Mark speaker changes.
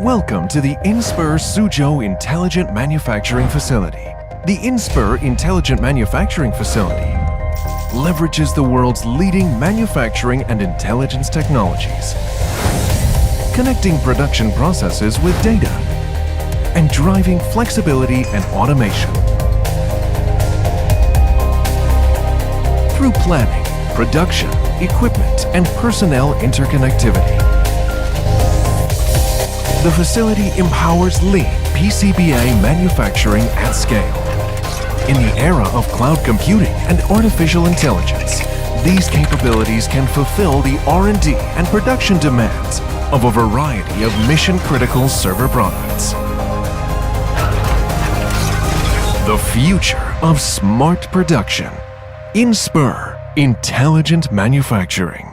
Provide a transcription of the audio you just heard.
Speaker 1: Welcome to the Inspur Suzhou Intelligent Manufacturing Facility. The Inspur Intelligent Manufacturing Facility leverages the world's leading manufacturing and intelligence technologies, connecting production processes with data and driving flexibility and automation. Through planning, production, equipment, and personnel interconnectivity, the facility empowers lean PCBA manufacturing at scale. In the era of cloud computing and artificial intelligence, these capabilities can fulfill the R&D and production demands of a variety of mission-critical server products. The future of smart production. Inspur Intelligent Manufacturing.